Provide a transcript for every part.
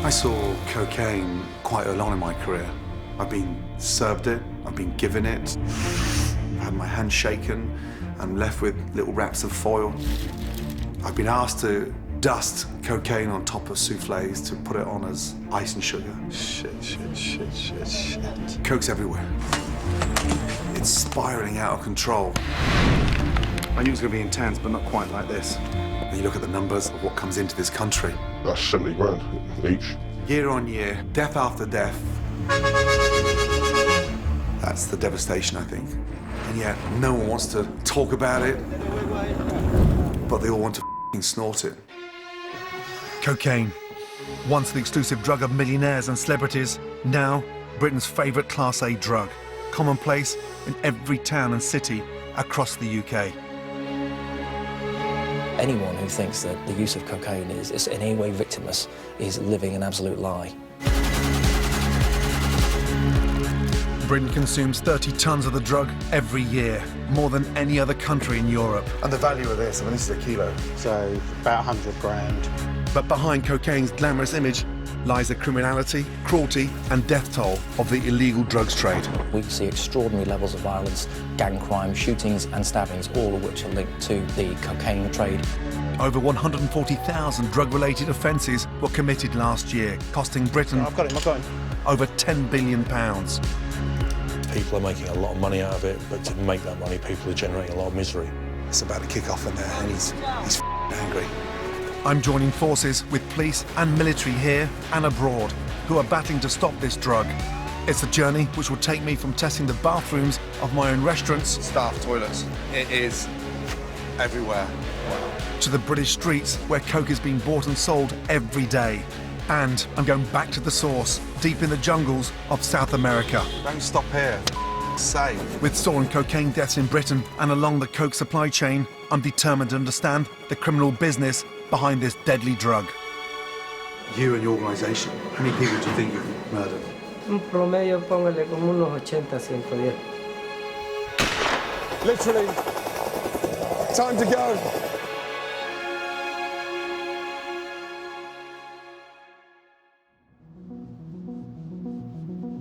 I saw cocaine quite early on in my career. I've been served it, I've been given it, I've had my hand shaken, I'm left with little wraps of foil. I've been asked to dust cocaine on top of soufflés to put it on as ice and sugar. Shit. Coke's everywhere. It's spiraling out of control. I knew it was going to be intense, but not quite like this. When you look at the numbers of what comes into this country. That's 70 grand each. Year on year, death after death. That's the devastation, I think. And yet, no one wants to talk about it, but they all want to f***ing snort it. Cocaine. Once the exclusive drug of millionaires and celebrities, now Britain's favourite Class A drug. Commonplace in every town and city across the UK. Anyone who thinks that the use of cocaine is in any way victimless is living an absolute lie. Britain consumes 30 tonnes of the drug every year, more than any other country in Europe. And the value of this, I mean, this is a kilo. So about 100 grand. But behind cocaine's glamorous image lies the criminality, cruelty and death toll of the illegal drugs trade. We see extraordinary levels of violence, gang crime, shootings and stabbings, all of which are linked to the cocaine trade. Over 140,000 drug-related offences were committed last year, costing Britain I've got him. over £10 billion. People are making a lot of money out of it, but to make that money, people are generating a lot of misery. It's about to kick off in there, and he's angry. I'm joining forces with police and military here and abroad who are battling to stop this drug. It's a journey which will take me from testing the bathrooms of my own restaurants, Staff toilets. It is everywhere. to the British streets where coke is being bought and sold every day. And I'm going back to the source, deep in the jungles of South America. Don't stop here. Save. With soaring cocaine deaths in Britain and along the coke supply chain, I'm determined to understand the criminal business behind this deadly drug. You and your organisation, how many people do you think you've murdered? Un promedio, póngale como unos 80, 110. Literally. Time to go.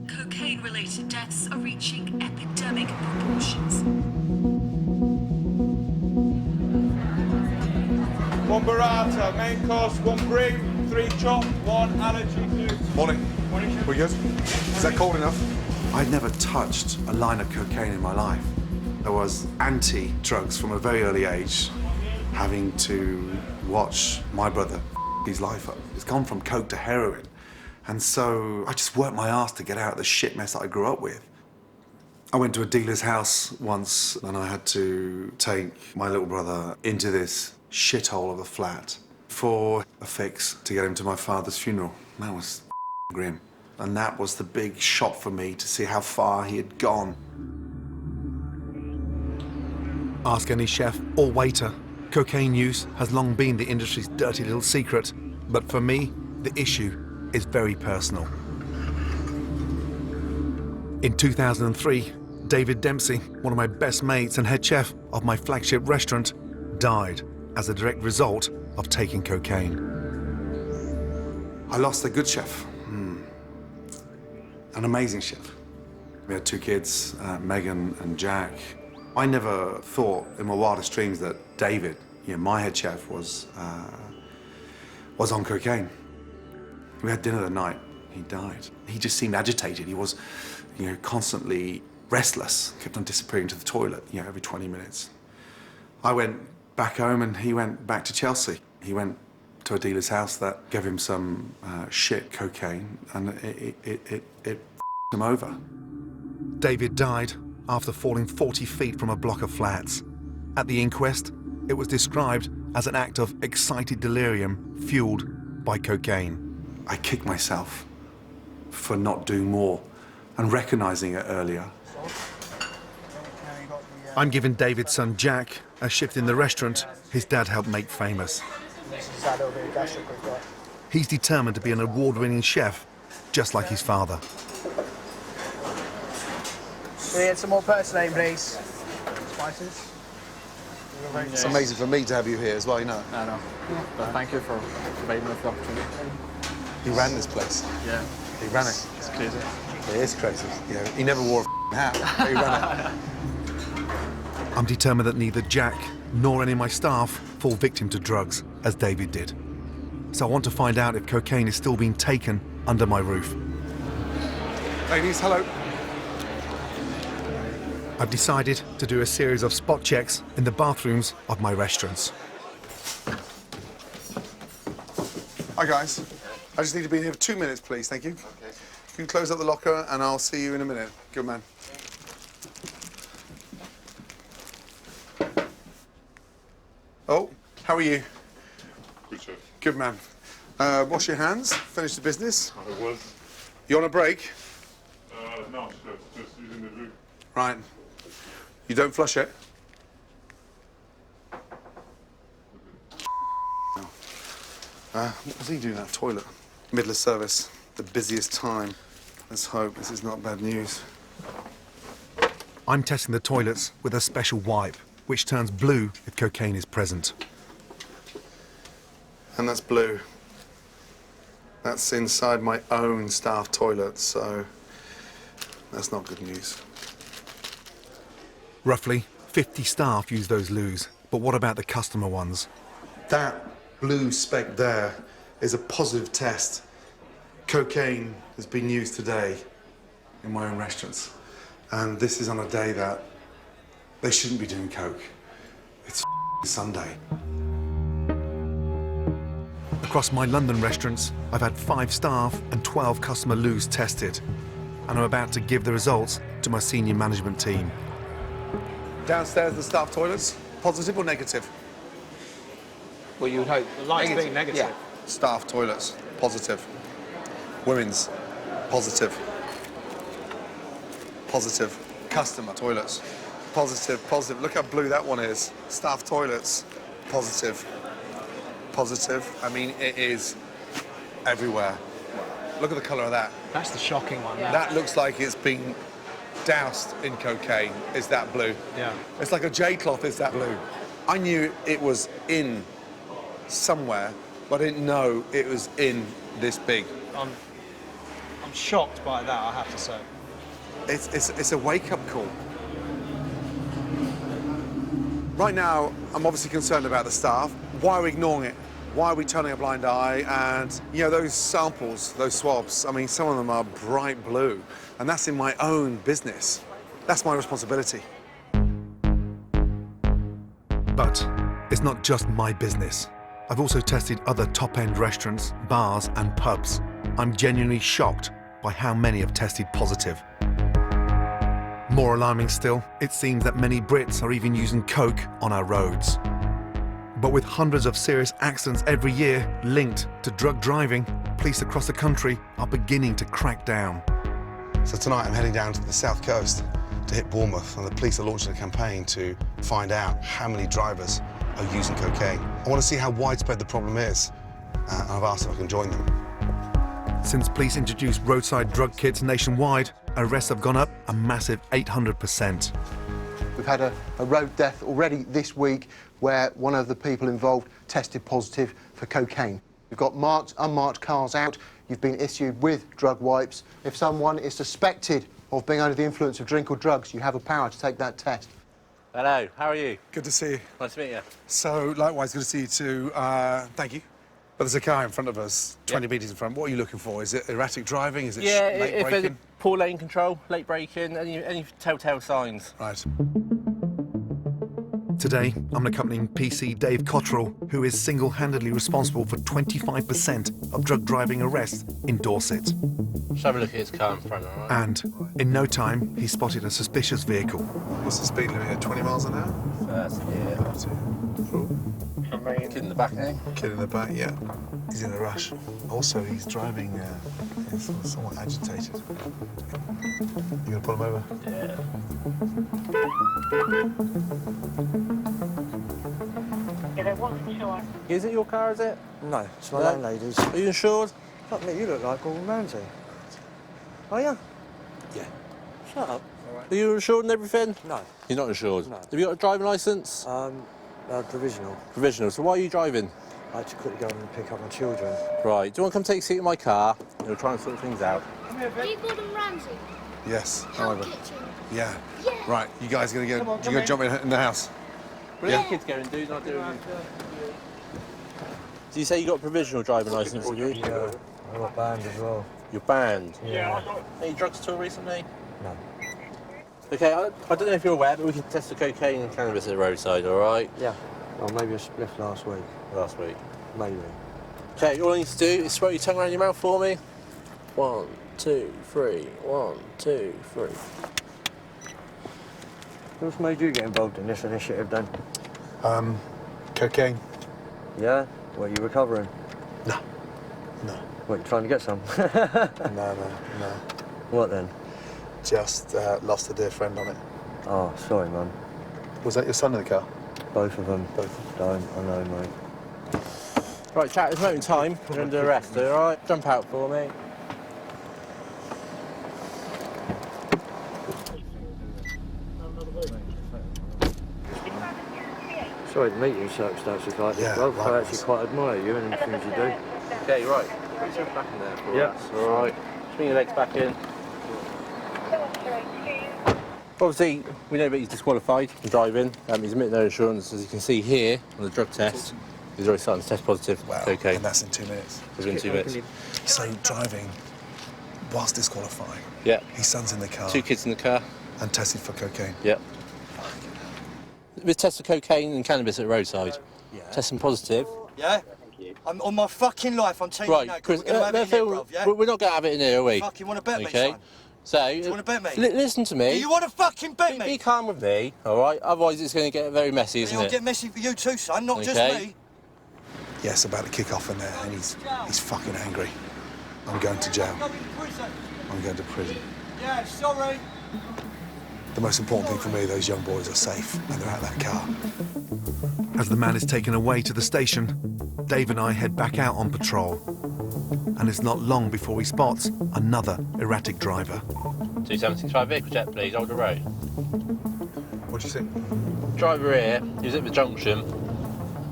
Cocaine-related deaths are reaching epidemic proportions. One burrata, main course, one brie, 3 chop, 1 allergy juice. Morning. We good? Is that cold enough? I'd never touched a line of cocaine in my life. I was anti-drugs from a very early age, having to watch my brother his life up. It's gone from coke to heroin. And so I just worked my ass to get out of the shit mess that I grew up with. I went to a dealer's house once and I had to take my little brother into this shithole of a flat for a fix to get him to my father's funeral. That was grim. And that was the big shock for me to see how far he had gone. Ask any chef or waiter. Cocaine use has long been the industry's dirty little secret. But for me, the issue is very personal. In 2003, David Dempsey, one of my best mates and head chef of my flagship restaurant, died as a direct result of taking cocaine. I lost a good chef, an amazing chef. We had 2 kids, Megan and Jack. I never thought in my wildest dreams that David, my head chef, was on cocaine. We had dinner that night. He died. He just seemed agitated. He was, constantly restless. Kept on disappearing to the toilet, every 20 minutes. I went back home and he went back to Chelsea. He went to a dealer's house that gave him some shit cocaine, and it f***ed him over. David died after falling 40 feet from a block of flats. At the inquest, it was described as an act of excited delirium fueled by cocaine. I kicked myself for not doing more and recognising it earlier. I'm giving David's son Jack a shift in the restaurant his dad helped make famous. He's determined to be an award-winning chef, just like his father. Can we get some more personal, please? Spices? It's amazing for me to have you here as well, No. But thank you for giving me the opportunity. He ran this place. Yeah. He ran it. It's crazy. It is crazy. You know, he never wore a hat, but he ran it. I'm determined that neither Jack nor any of my staff fall victim to drugs, as David did. So I want to find out if cocaine is still being taken under my roof. Ladies, hello. I've decided to do a series of spot checks in the bathrooms of my restaurants. Hi, guys. I just need to be here for 2 minutes, please. Thank you. Okay. You can close up the locker, and I'll see you in a minute. Good man. Oh, how are you? Good, chef. Good man. Wash your hands. Finish the business. I was. You on a break? No, chef. Just using the loo. Right. You don't flush it? What was he doing in that toilet? Middle of service, the busiest time. Let's hope this is not bad news. I'm testing the toilets with a special wipe, which turns blue if cocaine is present. And that's blue. That's inside my own staff toilet, so that's not good news. Roughly 50 staff use those loos, but what about the customer ones? That blue speck there is a positive test. Cocaine has been used today in my own restaurants. And this is on a day that they shouldn't be doing coke. It's Sunday. Across my London restaurants, I've had 5 staff and 12 customer loos tested, and I'm about to give the results to my senior management team. Downstairs, the staff toilets, positive or negative? Well, you would hope. The light's being negative. Yeah. Staff toilets, positive. Women's, positive. Positive. Customer toilets, positive, positive. Look how blue that one is. Staff toilets, positive. Positive. I mean, it is everywhere. Look at the colour of that. That's the shocking one. Yeah. That looks like it's been doused in cocaine. Is that blue? Yeah. It's like a J-cloth, is that blue? I knew it was in somewhere, but I didn't know it was in this big. I'm shocked by that, I have to say. It's a wake-up call. Right now, I'm obviously concerned about the staff. Why are we ignoring it? Why are we turning a blind eye? And, you know, those samples, those swabs, I mean, some of them are bright blue, and that's in my own business. That's my responsibility. But it's not just my business. I've also tested other top-end restaurants, bars and pubs. I'm genuinely shocked by how many have tested positive. More alarming still, it seems that many Brits are even using coke on our roads. But with hundreds of serious accidents every year linked to drug driving, police across the country are beginning to crack down. So tonight I'm heading down to the south coast to hit Bournemouth, and the police are launching a campaign to find out how many drivers are using cocaine. I want to see how widespread the problem is, and I've asked if I can join them. Since police introduced roadside drug kits nationwide, arrests have gone up a massive 800%. We've had a road death already this week where one of the people involved tested positive for cocaine. We've got marked, unmarked cars out. You've been issued with drug wipes. If someone is suspected of being under the influence of drink or drugs, you have a power to take that test. Hello, how are you? Good to see you. Nice to meet you. So, likewise, good to see you too. Thank you. But there's a car in front of us, 20 metres in front. What are you looking for? Is it erratic driving? Is it late if there's braking? poor lane control, late braking, any telltale signs. Right. Today, I'm accompanying PC Dave Cottrell, who is single-handedly responsible for 25% of drug driving arrests in Dorset. Let's have a look at his car in front, all right? And in no time, he spotted a suspicious vehicle. What's the speed limit here? 20 miles an hour? Kid in the back, eh? Kid in the back, yeah. He's in a rush. Also, he's driving he's somewhat agitated. You gonna pull him over? Yeah. I wasn't sure. Is it your car, is it? No, it's my landlady's. Are you insured? Fuck me, you look like Gordon Ramsay. Are you? Yeah. Shut up. Are you insured and everything? No. You're not insured? No. Have you got a driving licence? Provisional. Provisional. So why are you driving? I had to quickly go and pick up my children. Right, do you want to come take a seat in my car? We'll try and sort things out. Are you Gordon Ramsay? Yes. Hell kitchen. Yeah. Yeah. Right, you guys gonna go? You gonna jump in the house? Where are the kids going, dude? Not doing it. Do you say you got a provisional driving licence, have you? Yeah. I got banned as well. You're banned? Yeah. Any drugs at all recently? No. Okay, I don't know if you're aware, but we can test the cocaine and cannabis at the roadside, all right? Yeah. Or maybe a spliff last week. Last week. Maybe. Okay, all I need to do is throw your tongue around your mouth for me. 1, 2, 3. 1, 2, 3. What's made you get involved in this initiative then? Cocaine. Yeah? What, you recovering? No. No. What, you trying to get some? No. What then? Just lost a dear friend on it. Oh, sorry, man. Was that your son in the car? Both of them. Both. Don't, I know, mate. Right, chat, there's no in time. You're under arrest, all right? Jump out for me. Sorry to meet you in circumstances like this, bro. I actually quite admire you and the things you do. Okay, right. Put yourself back in there for us, all right? Swing your legs back in. Obviously, we know that he's disqualified from driving. He's admitted no insurance, as you can see here on the drug test. He's already starting to test positive. Okay. And that's in 2 minutes. Within 2 minutes. So driving whilst disqualifying. Yeah. His son's in the car. 2 kids in the car. And tested for cocaine. Yep. We tested cocaine and cannabis at the roadside. Yeah. Testing positive. Yeah? I'm on my fucking life, I'm telling you now, Chris, we're going to have it in here, bruv, yeah? we're not going to have it in here, are we? Fucking want to bet me, Okay. son? So, Do you want to bet me? Listen to me. Do you want to fucking bet me? Be calm with me, all right? Otherwise, it's going to get very messy, isn't It'll it? get messy for you too, son, not just me. Yeah, it's about to kick off in there, and he's fucking angry. I'm going to jail. I'm going to prison. Yeah, sorry. The most important thing for me, those young boys are safe, and they're out of that car. As the man is taken away to the station, Dave and I head back out on patrol. And it's not long before we spot another erratic driver. 2765 vehicle check, please, Older Road. What do you think? Driver here, he was at the junction.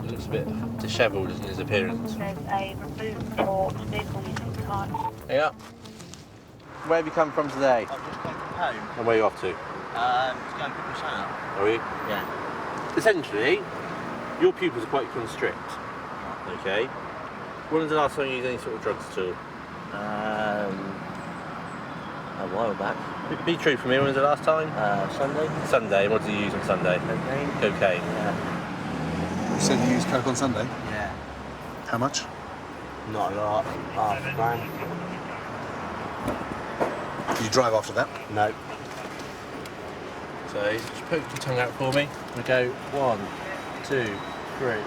He looks a bit dishevelled, isn't his appearance? There's a removed or vehicle using card. Yeah. Where have you come from today? I've just come from home. And where are you off to? To go and pick my son up. Are you? Yeah. Essentially, your pupils are quite constrict. Okay. When was the last time you used any sort of drugs at all? A while back. Be true for me, when was the last time? Sunday. Sunday, and what did you use on Sunday? Cocaine. Cocaine. Yeah. You said you used coke on Sunday? Yeah. How much? Not a lot. Half grand. Did you drive after that? No. So, just poke your tongue out for me. We go 1, 2, 3.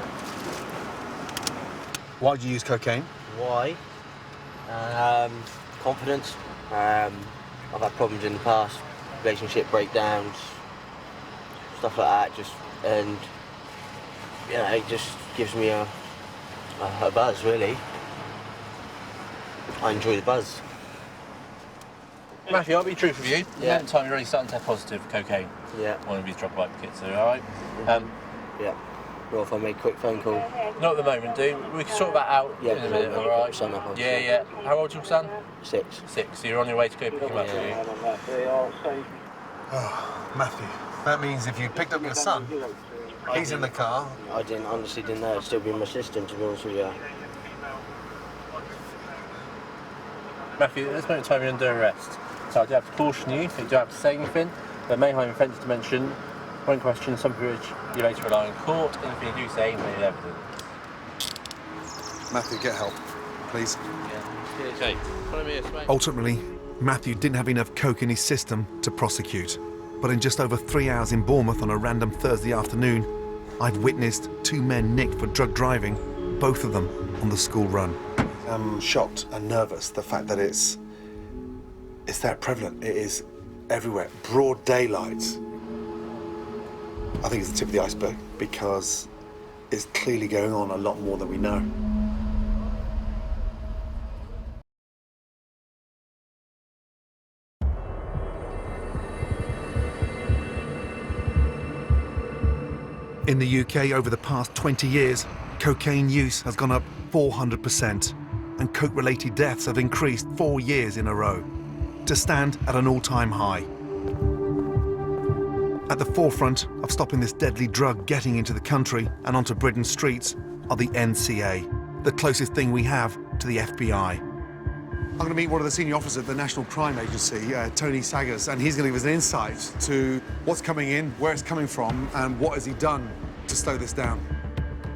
Why did you use cocaine? Why? Confidence. I've had problems in the past, relationship breakdowns, stuff like that. And you know, it just gives me a buzz, really. I enjoy the buzz. Matthew, I'll be true with you. Yeah. At the time, you're already starting to test positive for cocaine. Yeah. One of these drug wipe kits, all right? Yeah. Well, if I make a quick phone call. Not at the moment, do we can sort that out in a minute, all right? Son up on Yeah. How old's your son? 6. 6. So you're on your way to go pick him up, are you? Oh, Matthew, that means if you picked up your son, he's in the car. I honestly didn't know it'd still be in my system, to be honest with you. Matthew, at this moment in time, you're under arrest. So I do have to caution you, if you do have to say anything. There may have offence to mention. One question, some of which you later rely on court. Anything you do say, may be evidence. Matthew, get help, please. Yeah. Okay. Follow me this way. Ultimately, Matthew didn't have enough coke in his system to prosecute. But in just over 3 hours in Bournemouth on a random Thursday afternoon, I've witnessed 2 men nicked for drug driving, both of them on the school run. I'm shocked and nervous, the fact that it's that prevalent. It is everywhere, broad daylight. I think it's the tip of the iceberg because it's clearly going on a lot more than we know. In the UK over the past 20 years, Cocaine use has gone up 400%, and coke-related deaths have increased 4 years in a row, to stand at an all-time high. At the forefront of stopping this deadly drug getting into the country and onto Britain's streets are the NCA, the closest thing we have to the FBI. I'm going to meet one of the senior officers at the National Crime Agency, Tony Saggers, and he's going to give us an insight to what's coming in, where it's coming from, and what has he done to slow this down.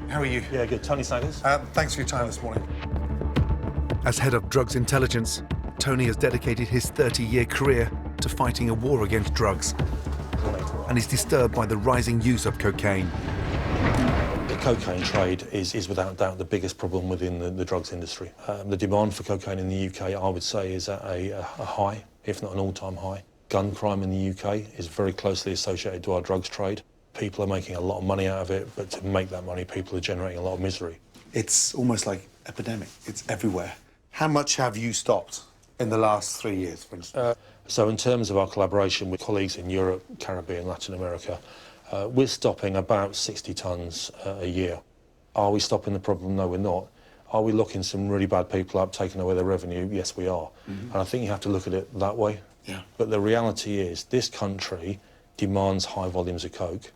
How are you? Yeah, good. Tony Saggers. Thanks for your time this morning. As head of drugs intelligence, Tony has dedicated his 30-year career to fighting a war against drugs, and is disturbed by the rising use of cocaine. The cocaine trade is without doubt the biggest problem within the drugs industry. The demand for cocaine in the UK, I would say, is at a high, if not an all-time high. Gun crime in the UK is very closely associated to our drugs trade. People are making a lot of money out of it, but to make that money, people are generating a lot of misery. It's almost like epidemic. It's everywhere. How much have you stopped in the last 3 years, for instance? So in terms of our collaboration with colleagues in Europe, Caribbean, Latin America, we're stopping about 60 tonnes a year. Are we stopping the problem? No, we're not. Are we locking some really bad people up, taking away their revenue? Yes, we are. And I think you have to look at it that way. Yeah. But the reality is this country demands high volumes of coke.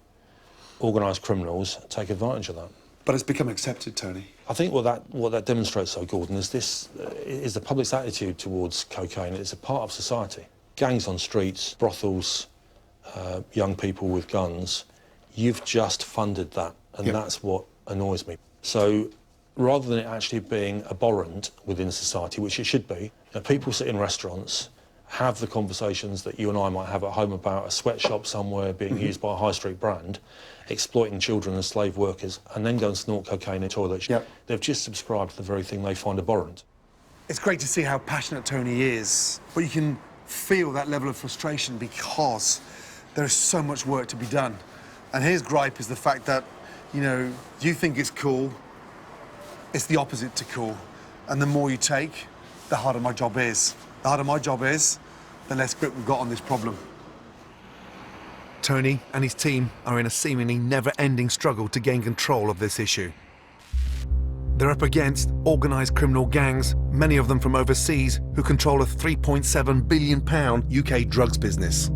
Organised criminals take advantage of that. But it's become accepted, Tony. I think what that demonstrates, though, Gordon, is the public's attitude towards cocaine. It's a part of society. Gangs on streets, brothels, young people with guns. You've just funded that, and that's what annoys me. So rather than it actually being abhorrent within society, which it should be, you know, people sit in restaurants, have the conversations that you and I might have at home about a sweatshop somewhere being used by a high street brand, exploiting children as slave workers, and then go and snort cocaine in toilets. Yep. They've just subscribed to the very thing they find abhorrent. It's great to see how passionate Tony is, but you can feel that level of frustration because there is so much work to be done. And his gripe is the fact that, you know, you think it's cool, it's the opposite to cool. And the more you take, the harder my job is. The harder my job is, the less grip we've got on this problem. Tony and his team are in a seemingly never-ending struggle to gain control of this issue. They're up against organised criminal gangs, many of them from overseas, who control a £3.7 billion UK drugs business.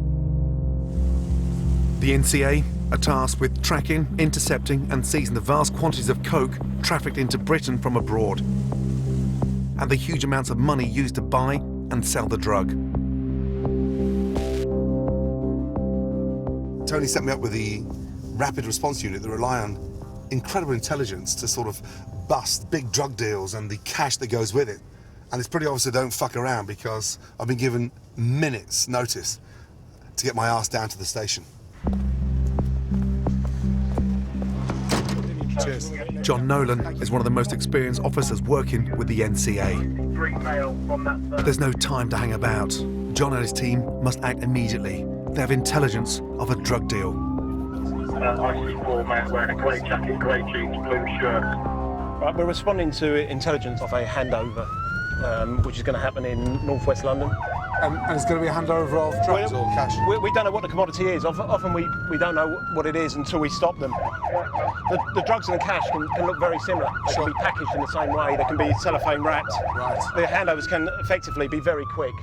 The NCA are tasked with tracking, intercepting and seizing the vast quantities of coke trafficked into Britain from abroad, and the huge amounts of money used to buy and sell the drug. Tony set me up with the rapid response unit that rely on incredible intelligence to sort of bust big drug deals and the cash that goes with it. And it's pretty obvious I don't fuck around because I've been given minutes notice to get my ass down to the station. Cheers. John Nolan is one of the most experienced officers working with the NCA. But there's no time to hang about. John and his team must act immediately. They have intelligence of a drug deal. IC4 man wearing a grey jacket, grey jeans, blue shirt. Right, we're responding to intelligence of a handover, which is going to happen in northwest London. And it's going to be a handover of drugs or cash? We don't know what the commodity is. Often we don't know what it is until we stop them. The drugs and the cash can look very similar. They can be packaged in the same way. They can be cellophane wrapped. Right. The handovers can effectively be very quick.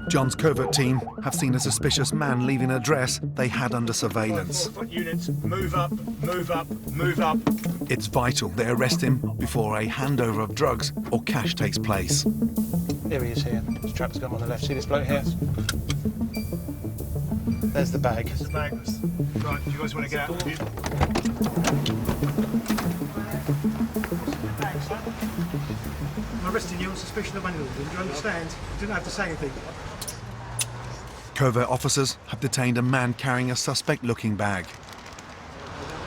John's covert team have seen a suspicious man leave an address they had under surveillance. Units, move up, move up, move up. It's vital they arrest him before a handover of drugs or cash takes place. Here he is here. This trapper's got him on the left. See this bloke here? There's the bag. There's the bag. Right, do you guys want to get out? I'm arresting you on suspicion of money laundering. Do you understand? You didn't have to say anything. Covert officers have detained a man carrying a suspect-looking bag.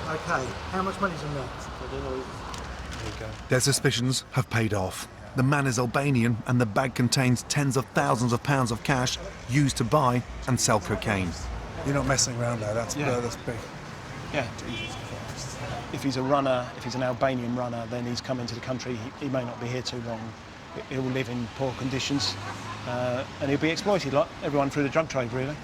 Okay, how much money's in there? I don't know. There you go. Their suspicions have paid off. The man is Albanian and the bag contains tens of thousands of pounds of cash used to buy and sell cocaine. You're not messing around there, that's big. Yeah. If he's a runner, if he's an Albanian runner, then he's come into the country. He may not be here too long. He'll live in poor conditions and he'll be exploited like everyone through the drug trade, really.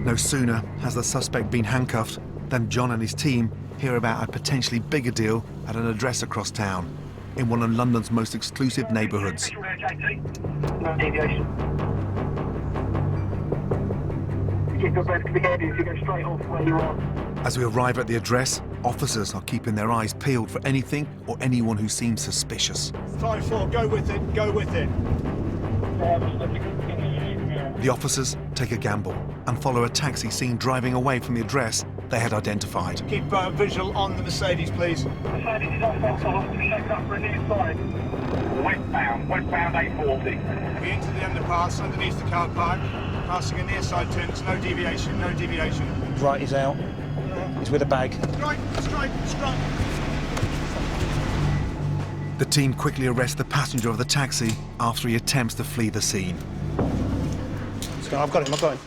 No sooner has the suspect been handcuffed Then John and his team hear about a potentially bigger deal at an address across town, in one of London's most exclusive neighbourhoods. No deviation. You keep your breath clear, if you go straight off where you are. As we arrive at the address, officers are keeping their eyes peeled for anything or anyone who seems suspicious. 5-4, go with it, go with it. The officers take a gamble and follow a taxi seen driving away from the address they had identified. Keep visual on the Mercedes, please. Mercedes is off, so I'll have to be shaken up for a near side. Westbound 840. We're into the underpass, underneath the car park, passing a near side turn. There's no deviation, no deviation. Right, he's out. He's with a bag. Strike, strike, strike. The team quickly arrests the passenger of the taxi after he attempts to flee the scene. I've got him, I've got him.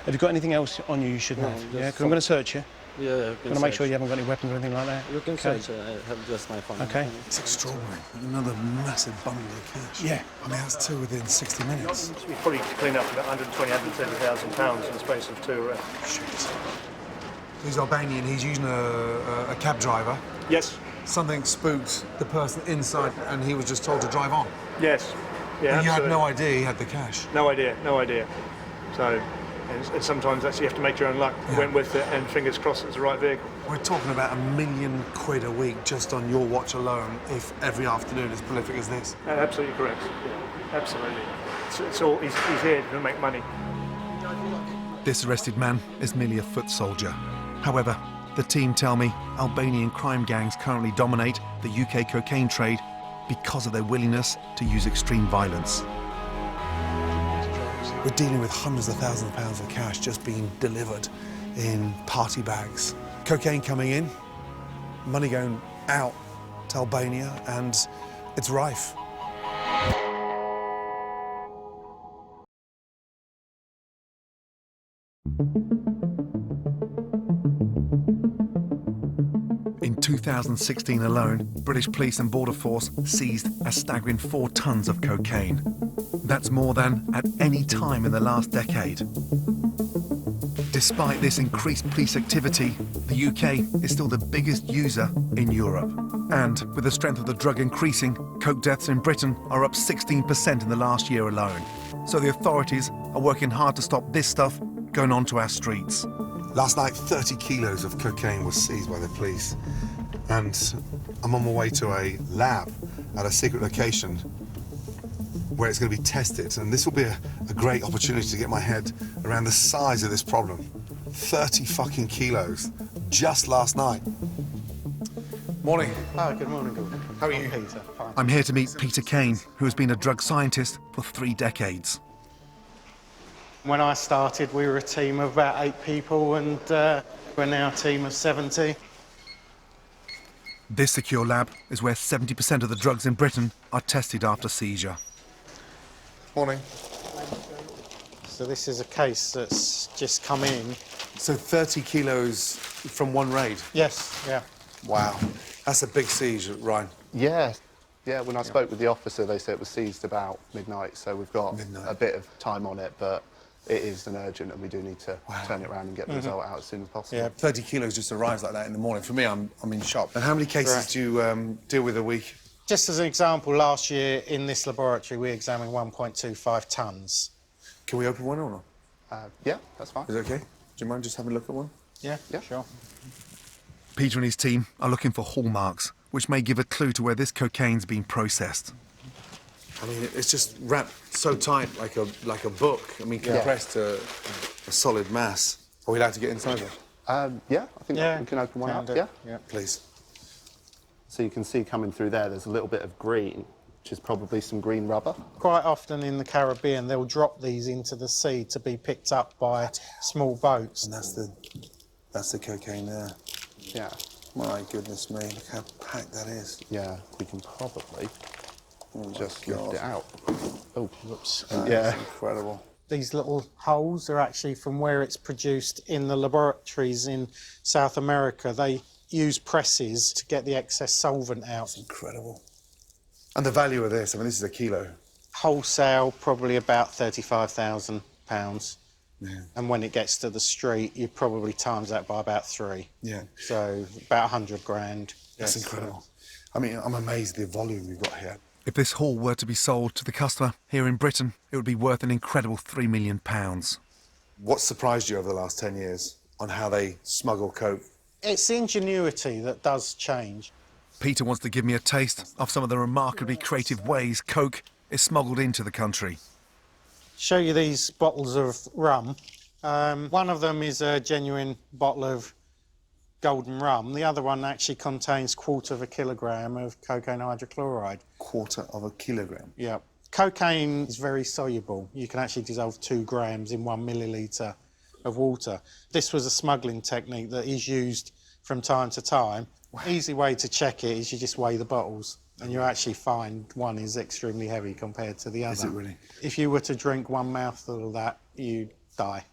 Have you got anything else on you should have? Yeah, because I'm going to search you. Yeah, I'm going to make sure you haven't got any weapons or anything like that. You can search. I have just my phone. Okay. It's extraordinary. Another massive bundle of cash. Yeah. I mean, that's two within 60 minutes. We probably clean up about 120, 130,000 pounds in the space of 2 arrests. Shit. He's Albanian. He's using a cab driver. Yes. Something spooked the person inside, and he was just told to drive on. Yes. Yeah. And you had no idea he had the cash. No idea. No idea. So, and sometimes actually you have to make your own luck. Yeah. Went with it, and fingers crossed it's the right vehicle. We're talking about £1 million a week just on your watch alone, if every afternoon is prolific as this. Absolutely correct. Yeah, absolutely. It's all. He's here to make money. This arrested man is merely a foot soldier. However, the team tell me Albanian crime gangs currently dominate the UK cocaine trade because of their willingness to use extreme violence. We're dealing with hundreds of thousands of pounds of cash just being delivered in party bags. Cocaine coming in, money going out to Albania, and it's rife. In 2016 alone, British Police and Border Force seized a staggering 4 tons of cocaine. That's more than at any time in the last decade. Despite this increased police activity, the UK is still the biggest user in Europe. And with the strength of the drug increasing, coke deaths in Britain are up 16% in the last year alone. So the authorities are working hard to stop this stuff going onto our streets. Last night, 30 kilos of cocaine was seized by the police. And I'm on my way to a lab at a secret location where it's going to be tested. And this will be a great opportunity to get my head around the size of this problem. 30 fucking kilos just last night. Morning. Hi, good morning, Gordon. How are you? Peter, fine. I'm here to meet Peter Kane, who has been a drug scientist for 3 decades. When I started, we were a team of about 8 people, and we're now a team of 70. This secure lab is where 70% of the drugs in Britain are tested after seizure. Morning. So this is a case that's just come in. So 30 kilos from one raid? Yes, yeah. Wow. That's a big siege, Ryan. Yeah. Yeah, when I spoke with the officer, they said it was seized about midnight, so we've got a bit of time on it, but it is an urgent, and we do need to turn it around and get the result out as soon as possible. Yeah, 30 kilos just arrives like that in the morning. For me, I'm in shock. And how many cases do you deal with a week? Just as an example, last year in this laboratory, we examined 1.25 tonnes. Can we open one or not? Yeah, that's fine. Is it okay? Do you mind just having a look at one? Yeah, sure. Peter and his team are looking for hallmarks, which may give a clue to where this cocaine's been processed. I mean, it's just wrapped so tight, like a book. I mean, compressed to a solid mass. Are we allowed to get inside there? Yeah, I think we can open one up. Yeah, please. So you can see coming through there's a little bit of green, which is probably some green rubber. Quite often in the Caribbean, they'll drop these into the sea to be picked up by small boats. And that's the cocaine there. Yeah. My goodness me, look how packed that is. Yeah, we can probably just lift it out. Oh, whoops. Yeah. Incredible. These little holes are actually from where it's produced in the laboratories in South America. They use presses to get the excess solvent out. That's incredible. And the value of this, I mean, this is a kilo. Wholesale, probably about £35,000. And when it gets to the street, you probably times that by about 3. Yeah. So about 100 grand. That's incredible. I mean, I'm amazed at the volume you've got here. If this haul were to be sold to the customer here in Britain, it would be worth an incredible £3 million. What surprised you over the last 10 years on how they smuggle coke? It's the ingenuity that does change. Peter wants to give me a taste of some of the remarkably creative ways coke is smuggled into the country. Show you these bottles of rum. One of them is a genuine bottle of Golden rum. The other one actually contains 1/4 of a kilogram of cocaine hydrochloride. 1/4 of a kilogram? Yeah. Cocaine is very soluble. You can actually dissolve 2 grams in 1 millilitre of water. This was a smuggling technique that is used from time to time. Easy way to check it is you just weigh the bottles and you actually find one is extremely heavy compared to the other. Is it really? If you were to drink 1 mouthful of that, you'd die.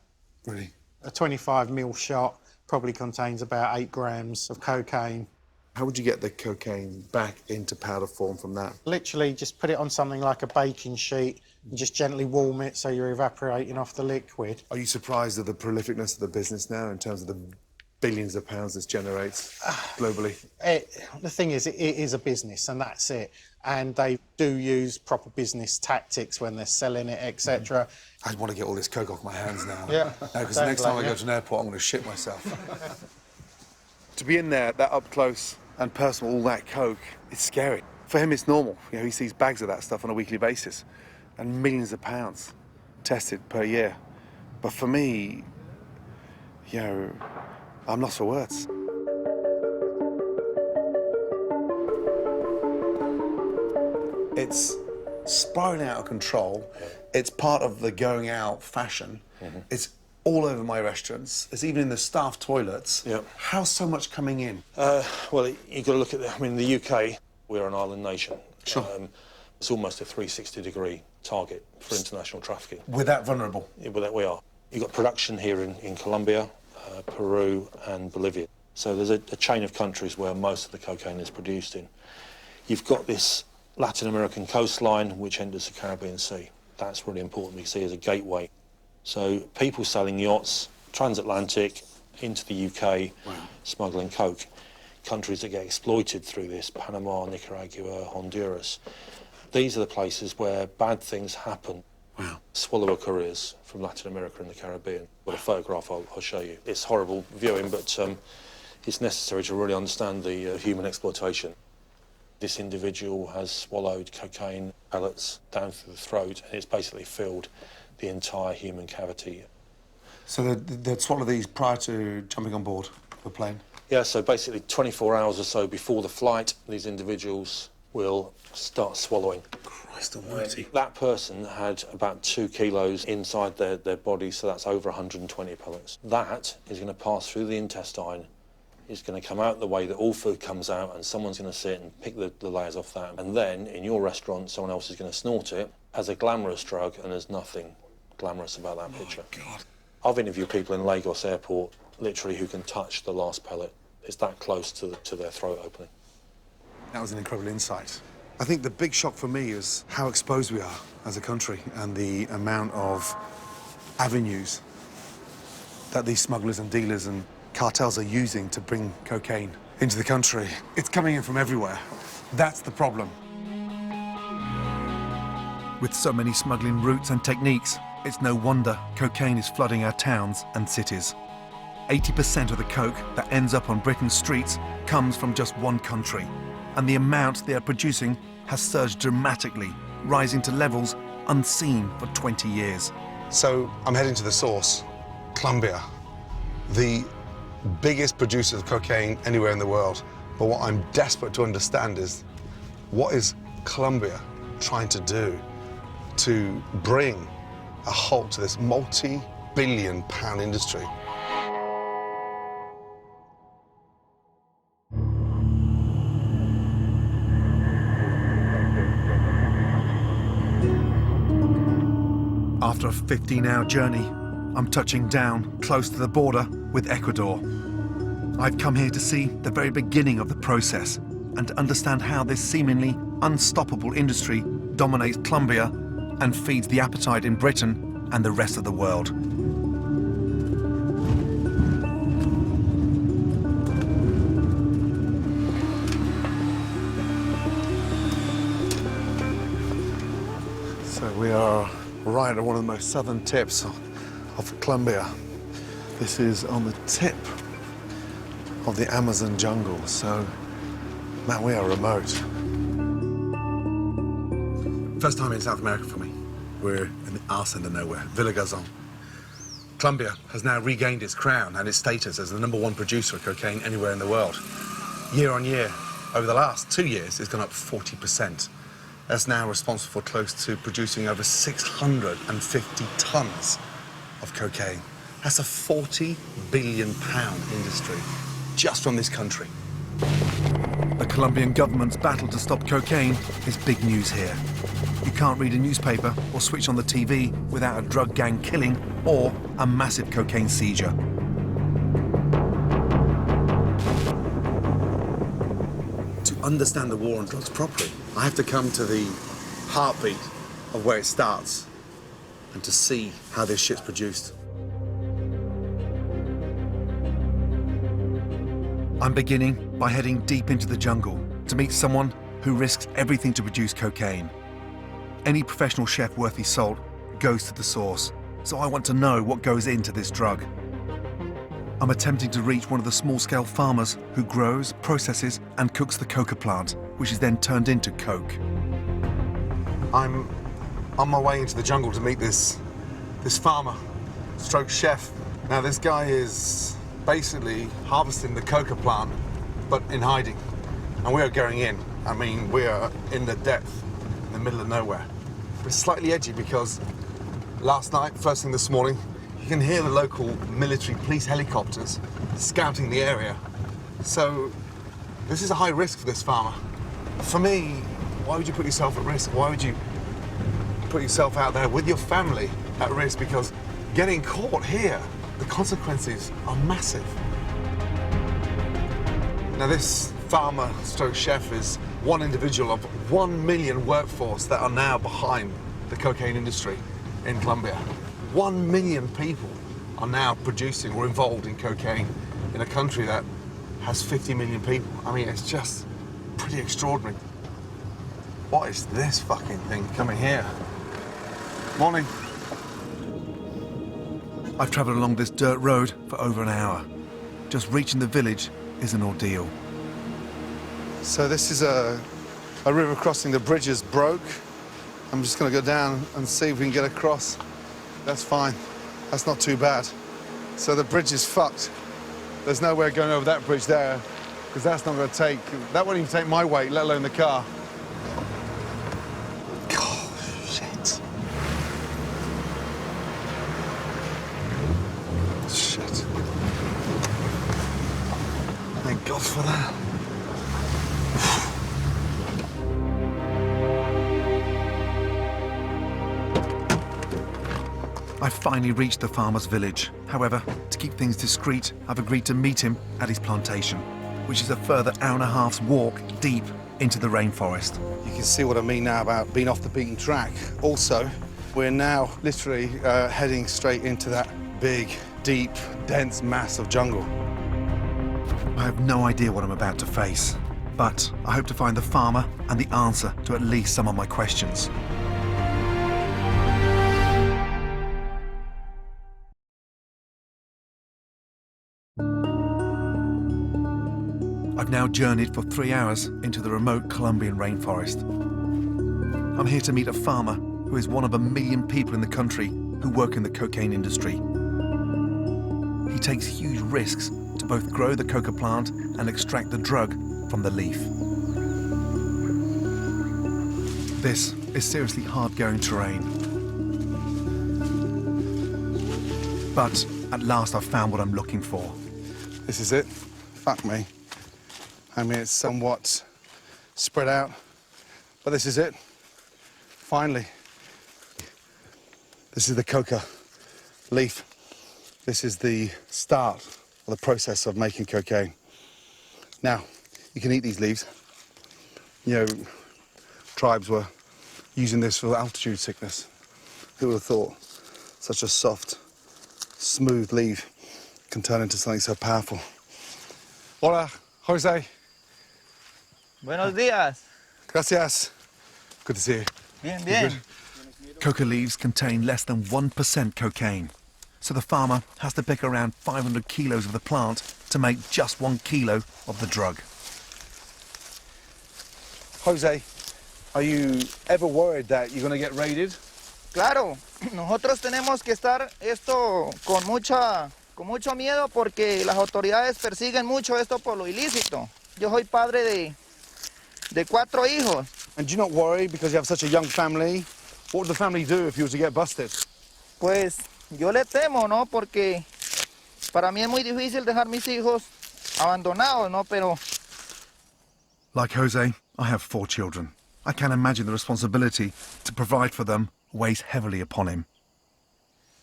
Really? A 25ml shot probably contains about 8 grams of cocaine. How would you get the cocaine back into powder form from that? Literally just put it on something like a baking sheet and just gently warm it so you're evaporating off the liquid. Are you surprised at the prolificness of the business now in terms of the billions of pounds this generates globally? The thing is, it is a business and that's it. And they do use proper business tactics when they're selling it, etc. I want to get all this coke off my hands now. Yeah. Because the next time I go to an airport, I'm going to shit myself. To be in there, that up close and personal, all that coke, it's scary. For him, it's normal. You know, he sees bags of that stuff on a weekly basis and millions of pounds tested per year. But for me, you know, I'm lost for words. It's spiraling out of control. It's part of the going out fashion. It's all over my restaurants. It's even in the staff toilets. How's so much coming in? Well, you've got to look at I mean, the UK, we're an island nation. Sure. It's almost a 360-degree target for international trafficking. We're that vulnerable? Yeah, well, that we are. You've got production here in Colombia, Peru and Bolivia. So there's a chain of countries where most of the cocaine is produced in. You've got this Latin American coastline which enters the Caribbean Sea. That's really important. We see as a gateway. So people selling yachts, transatlantic, into the UK, smuggling coke. Countries that get exploited through this, Panama, Nicaragua, Honduras. These are the places where bad things happen. Swallower couriers from Latin America and the Caribbean. Got a photograph I'll show you. It's horrible viewing, but it's necessary to really understand the human exploitation. This individual has swallowed cocaine pellets down through the throat, and it's basically filled the entire human cavity. So they'd swallow these prior to jumping on board the plane? Yeah, so basically 24 hours or so before the flight, these individuals will start swallowing. Christ almighty. That person had about 2 kilos inside their body, so that's over 120 pellets. That is going to pass through the intestine. It's going to come out the way that all food comes out, and someone's going to sit and pick the layers off that. And then, in your restaurant, someone else is going to snort it as a glamorous drug, and there's nothing glamorous about that picture. God. I've interviewed people in Lagos airport, literally, who can touch the last pellet. It's that close to their throat opening. That was an incredible insight. I think the big shock for me is how exposed we are as a country and the amount of avenues that these smugglers and dealers and cartels are using to bring cocaine into the country. It's coming in from everywhere. That's the problem. With so many smuggling routes and techniques, it's no wonder cocaine is flooding our towns and cities. 80% of the coke that ends up on Britain's streets comes from just one country, and the amount they are producing has surged dramatically, rising to levels unseen for 20 years. So I'm heading to the source, Colombia, the biggest producer of cocaine anywhere in the world. But what I'm desperate to understand is, what is Colombia trying to do to bring a halt to this multi-billion-pound industry? After a 15-hour journey, I'm touching down close to the border with Ecuador. I've come here to see the very beginning of the process and to understand how this seemingly unstoppable industry dominates Colombia and feeds the appetite in Britain and the rest of the world. right at one of the most southern tips of Colombia. This is on the tip of the Amazon jungle, so, man, we are remote. First time in South America for me. We're in the arse end of nowhere, Villa Gazon. Colombia has now regained its crown and its status as the #1 producer of cocaine anywhere in the world. Year on year, over the last 2 years, it's gone up 40%. That's now responsible for close to producing over 650 tons of cocaine. That's a £40 billion industry just from this country. The Colombian government's battle to stop cocaine is big news here. You can't read a newspaper or switch on the TV without a drug gang killing or a massive cocaine seizure. To understand the war on drugs properly, I have to come to the heartbeat of where it starts and to see how this shit's produced. I'm beginning by heading deep into the jungle to meet someone who risks everything to produce cocaine. Any professional chef worth his salt goes to the source, so I want to know what goes into this drug. I'm attempting to reach one of the small-scale farmers who grows, processes, and cooks the coca plant, which is then turned into coke. I'm on my way into the jungle to meet this farmer, stroke chef. Now, this guy is basically harvesting the coca plant, but in hiding. And we are going in. I mean, we are in the depth, in the middle of nowhere. It's slightly edgy because last night, first thing this morning, you can hear the local military police helicopters scouting the area. So this is a high risk for this farmer. For me, why would you put yourself at risk? Why would you put yourself out there with your family at risk? Because getting caught here, the consequences are massive. Now, this farmer stroke chef is one individual of 1 million workforce that are now behind the cocaine industry in Colombia. 1 million people are now producing or involved in cocaine in a country that has 50 million people. I mean, it's just pretty extraordinary. What is this fucking thing coming here? Morning. I've travelled along this dirt road for over an hour. Just reaching the village is an ordeal. So this is a river crossing. The bridge is broke. I'm just going to go down and see if we can get across. That's fine. That's not too bad. So the bridge is fucked. There's no way of going over that bridge there, because that's not going to take... That won't even take my weight, let alone the car. Oh, shit. Shit. Thank God for that. I finally reached the farmer's village. However, to keep things discreet, I've agreed to meet him at his plantation, which is a further hour-and-a-half's walk deep into the rainforest. You can see what I mean now about being off the beaten track. Also, we're now literally heading straight into that big, deep, dense mass of jungle. I have no idea what I'm about to face, but I hope to find the farmer and the answer to at least some of my questions. I've now journeyed for 3 hours into the remote Colombian rainforest. I'm here to meet a farmer who is one of 1 million people in the country who work in the cocaine industry. He takes huge risks to both grow the coca plant and extract the drug from the leaf. This is seriously hard-going terrain. But at last I've found what I'm looking for. This is it. Fuck me. I mean, it's somewhat spread out, but this is it. Finally. This is the coca leaf. This is the start of the process of making cocaine. Now, you can eat these leaves. You know, tribes were using this for altitude sickness. Who would have thought such a soft, smooth leaf can turn into something so powerful? Hola, Jose. Buenos días. Gracias. Good to see you. Bien, bien. Coca leaves contain less than 1% cocaine, so the farmer has to pick around 500 kilos of the plant to make just 1 kilo of the drug. Jose, are you ever worried that you're going to get raided? Claro, nosotros tenemos que estar esto con mucho miedo porque las autoridades persiguen mucho esto por lo ilícito. Yo soy padre de 4 hijos. And do you not worry because you have such a young family? What would the family do if you were to get busted? Pues yo le temo, ¿no? Porque para mí es muy difícil dejar mis hijos abandonados, ¿no? Pero... Like Jose, I have 4 children. I can imagine the responsibility to provide for them weighs heavily upon him.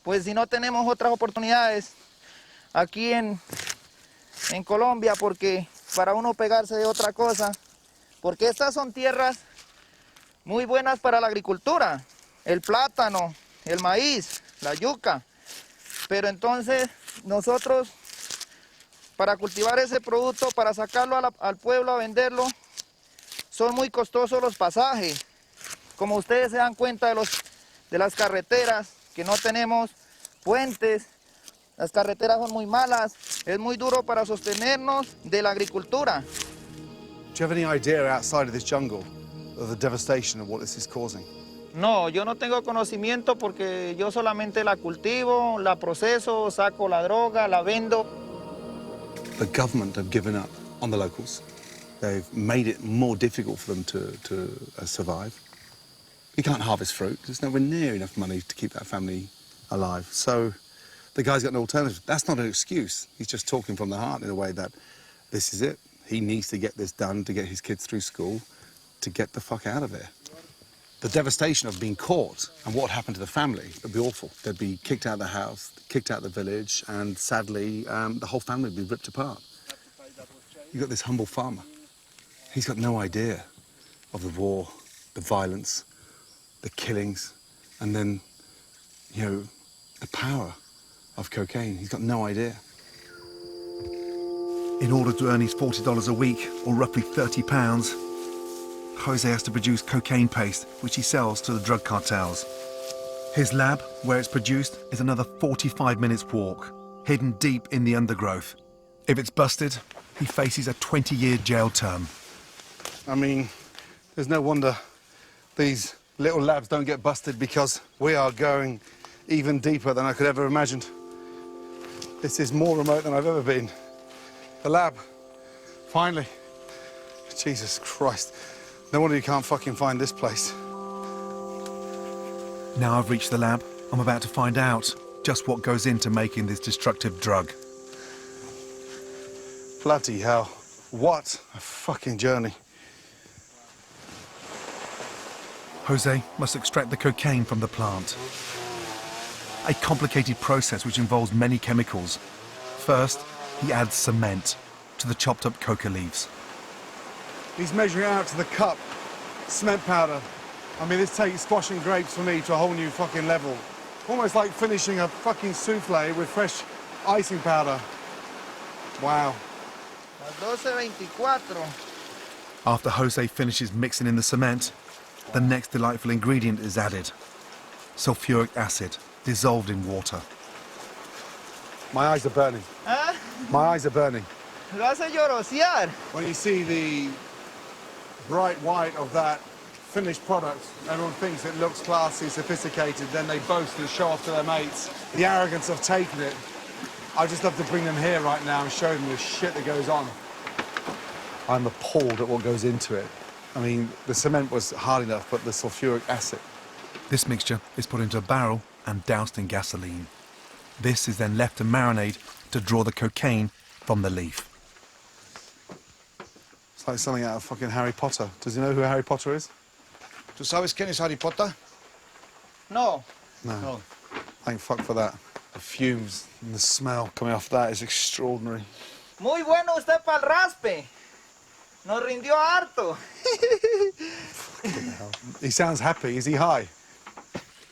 Pues si no tenemos otras oportunidades aquí en Colombia, porque para uno pegarse de otra cosa, porque estas son tierras muy buenas para la agricultura, el plátano, el maíz, la yuca, pero entonces nosotros para cultivar ese producto, para sacarlo al pueblo a venderlo, son muy costosos los pasajes. Como ustedes se dan cuenta de las carreteras, que no tenemos puentes, las carreteras son muy malas, es muy duro para sostenernos de la agricultura. Do you have any idea outside of this jungle of the devastation of what this is causing? No, yo no tengo conocimiento porque yo solamente la cultivo, la proceso, saco la droga, la vendo. The government have given up on the locals. They've made it more difficult for them to survive. You can't harvest fruit. There's nowhere near enough money to keep that family alive. So the guy's got an alternative. That's not an excuse. He's just talking from the heart in a way that this is it. He needs to get this done to get his kids through school, to get the fuck out of there. The devastation of being caught and what happened to the family would be awful. They'd be kicked out of the house, kicked out of the village, and sadly, the whole family would be ripped apart. You've got this humble farmer. He's got no idea of the war, the violence, the killings, and then, you know, the power of cocaine. He's got no idea. In order to earn his $40 a week, or roughly £30, Jose has to produce cocaine paste, which he sells to the drug cartels. His lab, where it's produced, is another 45 minutes walk, hidden deep in the undergrowth. If it's busted, he faces a 20-year jail term. I mean, there's no wonder these little labs don't get busted because we are going even deeper than I could ever imagined. This is more remote than I've ever been. The lab, finally. Jesus Christ. No wonder you can't fucking find this place. Now I've reached the lab, I'm about to find out just what goes into making this destructive drug. Bloody hell. What a fucking journey. Jose must extract the cocaine from the plant. A complicated process which involves many chemicals. First, he adds cement to the chopped up coca leaves. He's measuring out to the cup. Cement powder. I mean, this takes squashing grapes for me to a whole new fucking level. Almost like finishing a fucking souffle with fresh icing powder. Wow. 12:24. After Jose finishes mixing in the cement, the next delightful ingredient is added. Sulfuric acid, dissolved in water. My eyes are burning. ¿Ah? My eyes are burning. Lo hace llorosear. When you see the bright white of that finished product, everyone thinks it looks classy, sophisticated, then they boast and show off to their mates. The arrogance of taking it. I just love to bring them here right now and show them the shit that goes on. I'm appalled at what goes into it. I mean, the cement was hard enough, but the sulfuric acid. This mixture is put into a barrel and doused in gasoline. This is then left to marinate to draw the cocaine from the leaf. It's like something out of fucking Harry Potter. Does he know who Harry Potter is? ¿Tú sabes quién es Harry Potter? No. No. Thank fuck for that. The fumes and the smell coming off that is extraordinary. Muy bueno usted para el raspe. Nos rindió harto. He sounds happy. Is he high?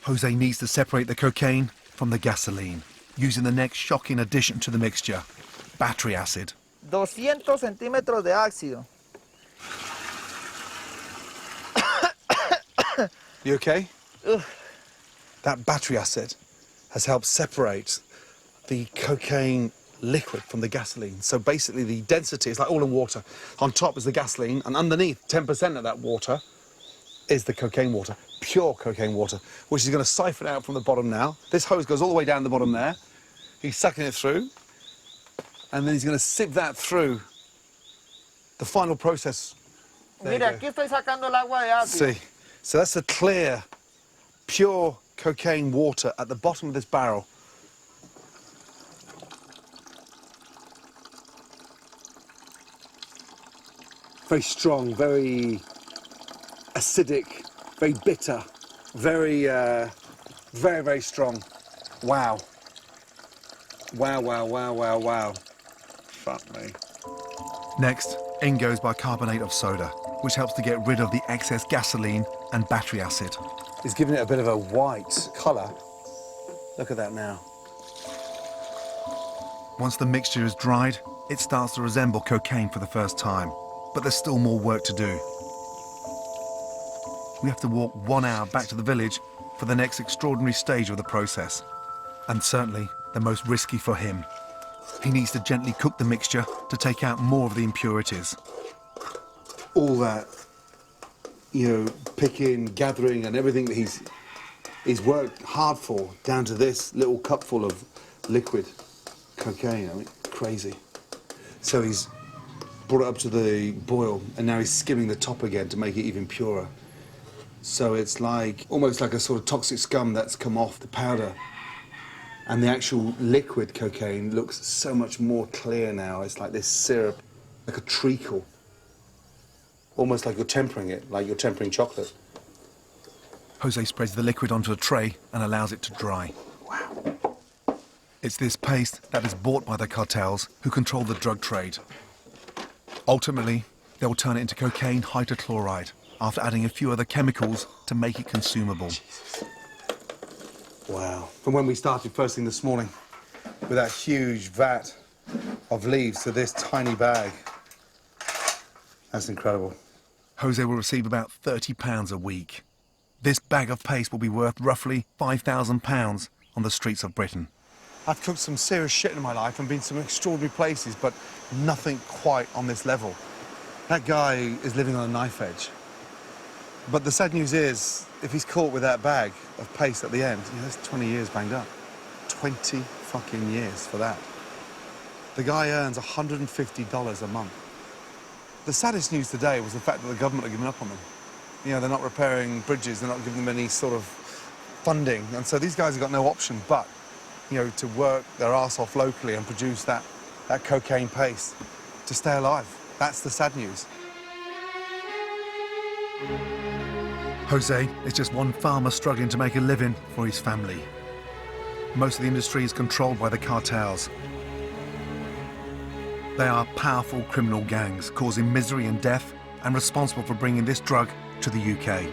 Jose needs to separate the cocaine from the gasoline, using the next shocking addition to the mixture, battery acid. 200 centímetros de ácido. You okay? That battery acid has helped separate the cocaine liquid from the gasoline. So basically the density is like all in water. On top is the gasoline, and underneath 10% of that water is the cocaine water, pure cocaine water, which is going to siphon out from the bottom now. This hose goes all the way down the bottom there. He's sucking it through, and then he's going to sieve that through the final process. Mira, aquí estoy sacando el agua de ácido. See, so that's the clear, pure cocaine water at the bottom of this barrel. Very strong, very acidic, very bitter, very, very strong. Wow. Wow, wow, wow, wow, wow. Fuck me. Next, in goes bicarbonate of soda, which helps to get rid of the excess gasoline and battery acid. It's giving it a bit of a white colour. Look at that now. Once the mixture is dried, it starts to resemble cocaine for the first time. But there's still more work to do. We have to walk 1 hour back to the village for the next extraordinary stage of the process. And certainly the most risky for him. He needs to gently cook the mixture to take out more of the impurities. All that, picking, gathering, and everything that he's worked hard for, down to this little cupful of liquid cocaine. I mean, crazy. So he's brought it up to the boil, and now he's skimming the top again to make it even purer. So it's like, almost like a sort of toxic scum that's come off the powder. And the actual liquid cocaine looks so much more clear now. It's like this syrup, like a treacle. Almost like you're tempering it, like you're tempering chocolate. Jose spreads the liquid onto a tray and allows it to dry. Wow. It's this paste that is bought by the cartels who control the drug trade. Ultimately, they'll turn it into cocaine hydrochloride after adding a few other chemicals to make it consumable. Jesus. Wow. From when we started first thing this morning with that huge vat of leaves to this tiny bag. That's incredible. Jose will receive about £30 a week. This bag of paste will be worth roughly £5,000 on the streets of Britain. I've cooked some serious shit in my life and been to some extraordinary places, but nothing quite on this level. That guy is living on a knife edge. But the sad news is, if he's caught with that bag of paste at the end, that's 20 years banged up. 20 fucking years for that. The guy earns $150 a month. The saddest news today was the fact that the government are giving up on them. They're not repairing bridges, they're not giving them any sort of funding, and so these guys have got no option but, to work their arse off locally and produce that cocaine paste to stay alive. That's the sad news. Jose is just one farmer struggling to make a living for his family. Most of the industry is controlled by the cartels. They are powerful criminal gangs causing misery and death and responsible for bringing this drug to the UK.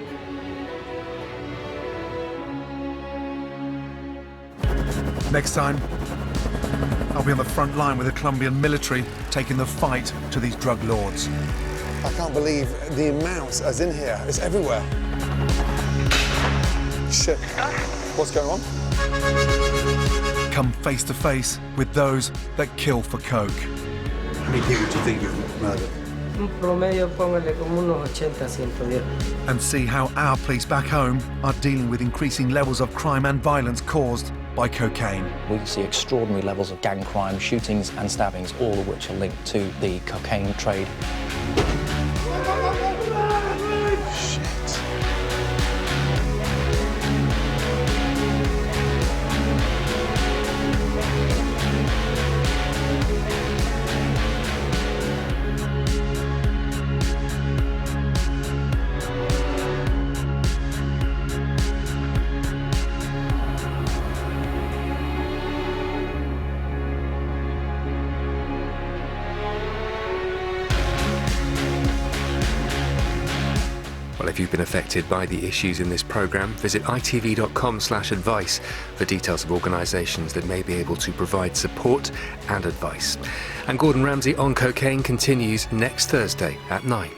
Next time, I'll be on the front line with the Colombian military taking the fight to these drug lords. I can't believe the amounts as in here. It's everywhere. Shit. What's going on? Come face to face with those that kill for coke. How many people do you think you've murdered? Un promedio, póngale como unos 80, 110. And see how our police back home are dealing with increasing levels of crime and violence caused by cocaine. We see extraordinary levels of gang crime, shootings and stabbings, all of which are linked to the cocaine trade. If you've been affected by the issues in this programme, visit itv.com/advice for details of organisations that may be able to provide support and advice. And Gordon Ramsay on Cocaine continues next Thursday at 9.